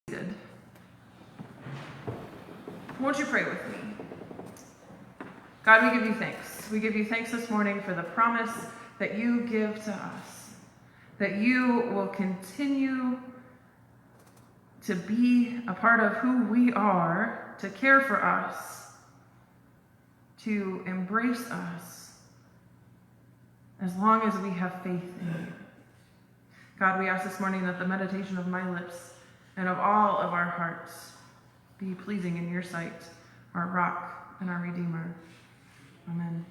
Good. Won't you pray with me? God, we give you thanks. We give you thanks this morning for the promise that you give to us, that you will continue to be a part of who we are, to care for us, to embrace us, as long as we have faith in you. God, we ask this morning that the meditation of my lips and of all of our hearts be pleasing in your sight, our rock and our redeemer. Amen.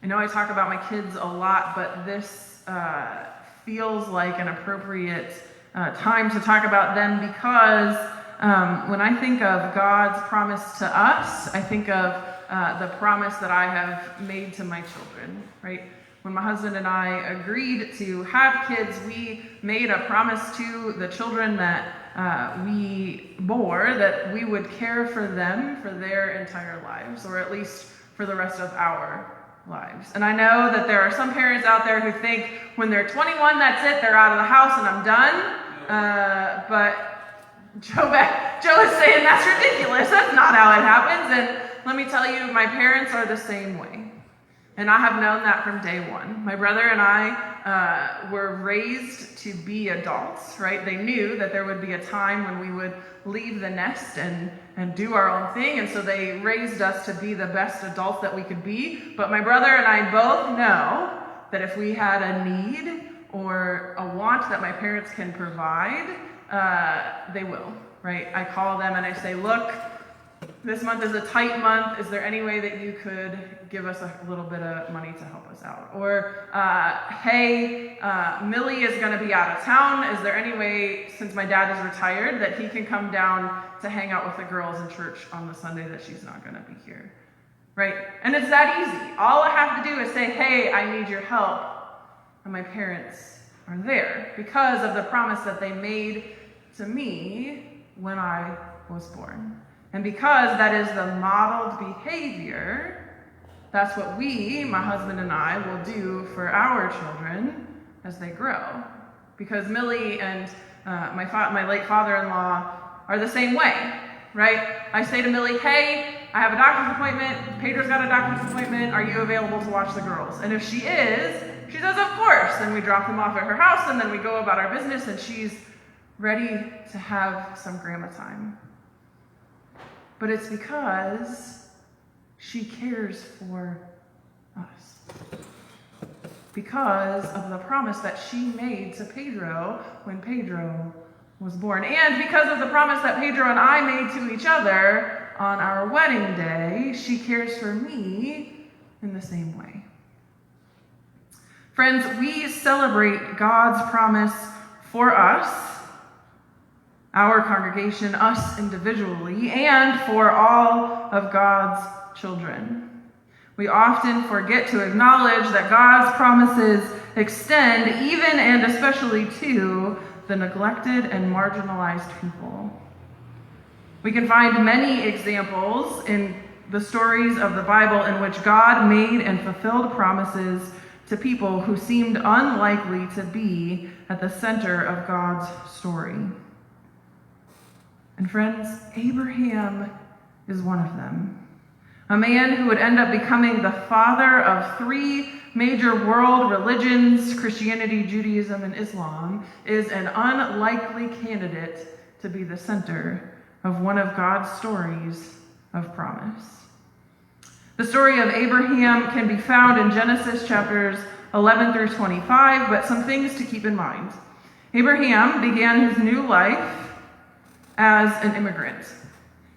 I know I talk about my kids a lot, but this feels like an appropriate time to talk about them because when I think of God's promise to us, I think of the promise that I have made to my children, right? When my husband and I agreed to have kids, we made a promise to the children that we bore that we would care for them for their entire lives, or at least for the rest of our lives. And I know that there are some parents out there who think when they're 21, that's it, they're out of the house and I'm done. But Joe is saying that's ridiculous. That's not how it happens. And let me tell you, my parents are the same way. And I have known that from day one. My brother and I were raised to be adults, right? They knew that there would be a time when we would leave the nest and do our own thing. And so they raised us to be the best adults that we could be. But my brother and I both know that if we had a need or a want that my parents can provide, they will, right? I call them and I say, look, this month is a tight month. Is there any way that you could give us a little bit of money to help us out? Or, hey, Millie is going to be out of town. Is there any way, since my dad is retired, that he can come down to hang out with the girls in church on the Sunday that she's not going to be here? Right? And it's that easy. All I have to do is say, hey, I need your help. And my parents are there because of the promise that they made to me when I was born. And because that is the modeled behavior, that's what we, my husband and I, will do for our children as they grow. Because Millie and my late father-in-law are the same way, right? I say to Millie, hey, I have a doctor's appointment. Pedro's got a doctor's appointment. Are you available to watch the girls? And if she is, she says, of course. Then we drop them off at her house, and then we go about our business, and she's ready to have some grandma time. But it's because she cares for us. Because of the promise that she made to Pedro when Pedro was born. And because of the promise that Pedro and I made to each other on our wedding day, she cares for me in the same way. Friends, we celebrate God's promise for us, our congregation, us individually, and for all of God's children. We often forget to acknowledge that God's promises extend even and especially to the neglected and marginalized people. We can find many examples in the stories of the Bible in which God made and fulfilled promises to people who seemed unlikely to be at the center of God's story. And friends, Abraham is one of them. A man who would end up becoming the father of three major world religions, Christianity, Judaism, and Islam, is an unlikely candidate to be the center of one of God's stories of promise. The story of Abraham can be found in Genesis chapters 11 through 25, but some things to keep in mind. Abraham began his new life as an immigrant.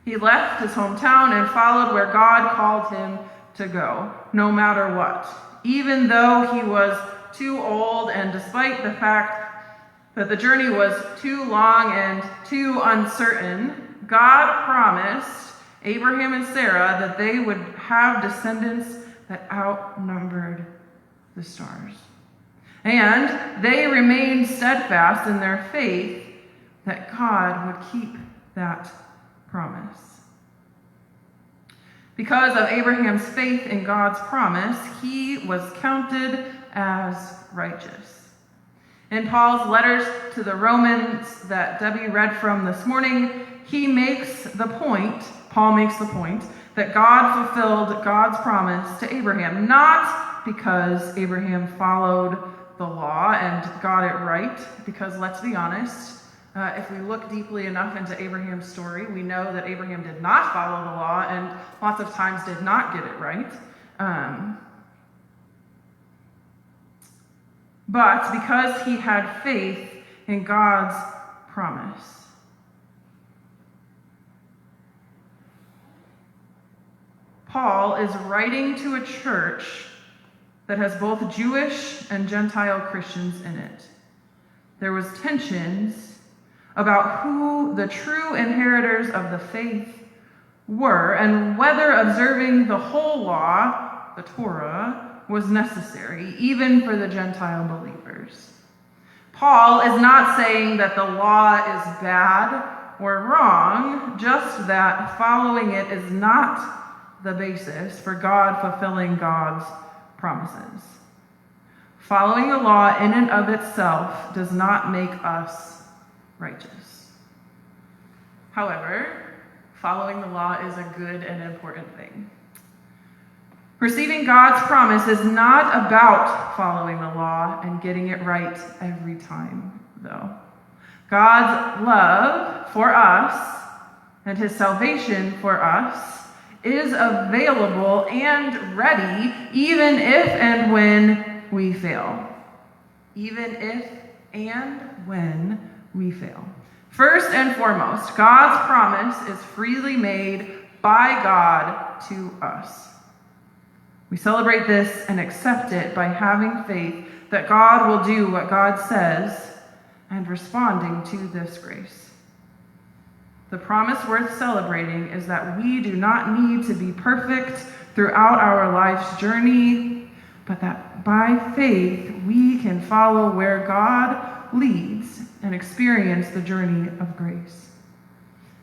He left his hometown and followed where God called him to go, no matter what. Even though he was too old, and despite the fact that the journey was too long and too uncertain, God promised Abraham and Sarah that they would have descendants that outnumbered the stars. And they remained steadfast in their faith that God would keep that promise. Because of Abraham's faith in God's promise, he was counted as righteous. In Paul's letters to the Romans that Debbie read from this morning, Paul makes the point, that God fulfilled God's promise to Abraham, not because Abraham followed the law and got it right, because let's be honest, if we look deeply enough into Abraham's story, we know that Abraham did not follow the law and lots of times did not get it right. But because he had faith in God's promise. Paul is writing to a church that has both Jewish and Gentile Christians in it. There was tensions about who the true inheritors of the faith were and whether observing the whole law, the Torah, was necessary, even for the Gentile believers. Paul is not saying that the law is bad or wrong, just that following it is not the basis for God fulfilling God's promises. Following the law in and of itself does not make us righteous. However, following the law is a good and important thing. Receiving God's promise is not about following the law and getting it right every time, though. God's love for us and his salvation for us is available and ready even if and when we fail. Even if and when we fail. First and foremost, God's promise is freely made by God to us. We celebrate this and accept it by having faith that God will do what God says and responding to this grace. The promise worth celebrating is that we do not need to be perfect throughout our life's journey, but that by faith we can follow where God leads and experience the journey of grace.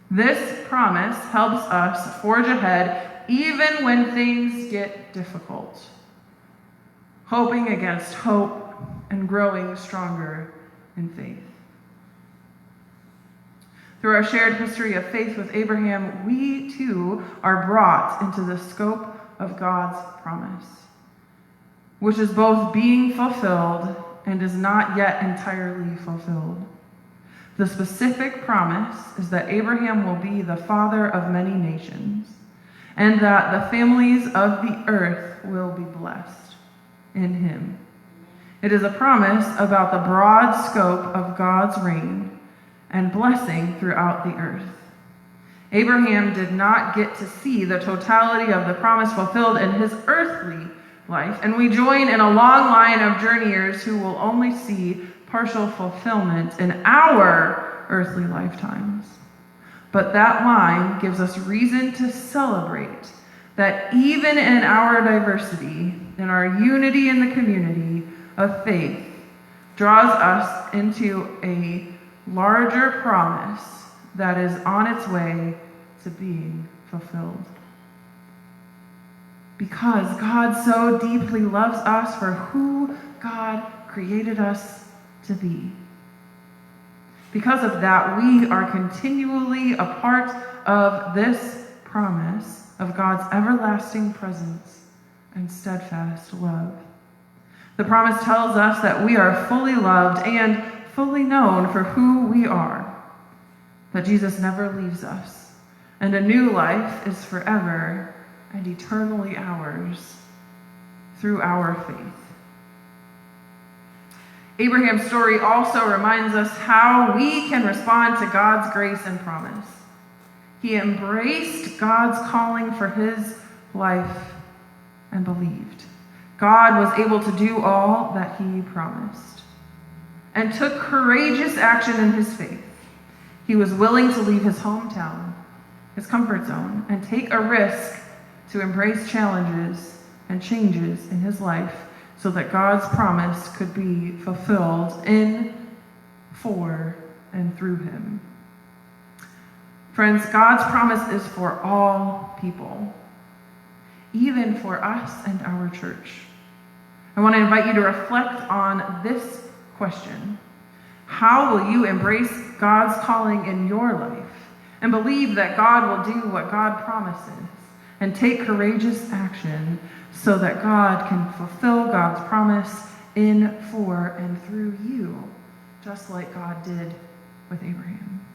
This promise helps us forge ahead even when things get difficult, hoping against hope and growing stronger in faith. Through our shared history of faith with Abraham, we too are brought into the scope of God's promise, which is both being fulfilled and is not yet entirely fulfilled. The specific promise is that Abraham will be the father of many nations, and that the families of the earth will be blessed in him. It is a promise about the broad scope of God's reign and blessing throughout the earth. Abraham did not get to see the totality of the promise fulfilled in his earthly life, and we join in a long line of journeyers who will only see partial fulfillment in our earthly lifetimes. But that line gives us reason to celebrate that even in our diversity, in our unity in the community of faith, draws us into a larger promise that is on its way to being fulfilled. Because God so deeply loves us for who God created us to be. Because of that, we are continually a part of this promise of God's everlasting presence and steadfast love. The promise tells us that we are fully loved and fully known for who we are, that Jesus never leaves us, and a new life is forever and eternally ours through our faith. Abraham's story also reminds us how we can respond to God's grace and promise. He embraced God's calling for his life and believed. God was able to do all that he promised and took courageous action in his faith. He was willing to leave his hometown, his comfort zone, and take a risk to embrace challenges and changes in his life so that God's promise could be fulfilled in, for, and through him. Friends, God's promise is for all people, even for us and our church. I want to invite you to reflect on this Question: how will you embrace God's calling in your life and believe that God will do what God promises and take courageous action so that God can fulfill God's promise in, for, and through you, just like God did with Abraham?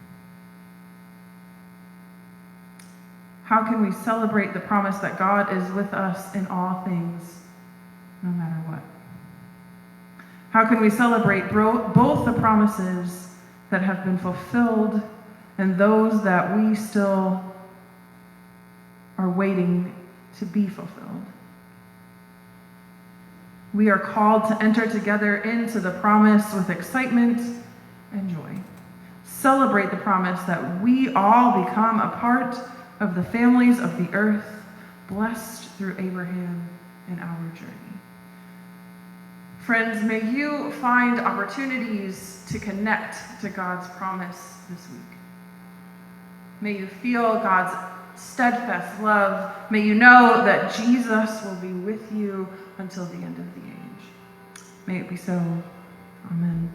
How can we celebrate the promise that God is with us in all things, no matter what? How can we celebrate both the promises that have been fulfilled and those that we still are waiting to be fulfilled? We are called to enter together into the promise with excitement and joy. Celebrate the promise that we all become a part of the families of the earth, blessed through Abraham in our journey. Friends, may you find opportunities to connect to God's promise this week. May you feel God's steadfast love. May you know that Jesus will be with you until the end of the age. May it be so. Amen.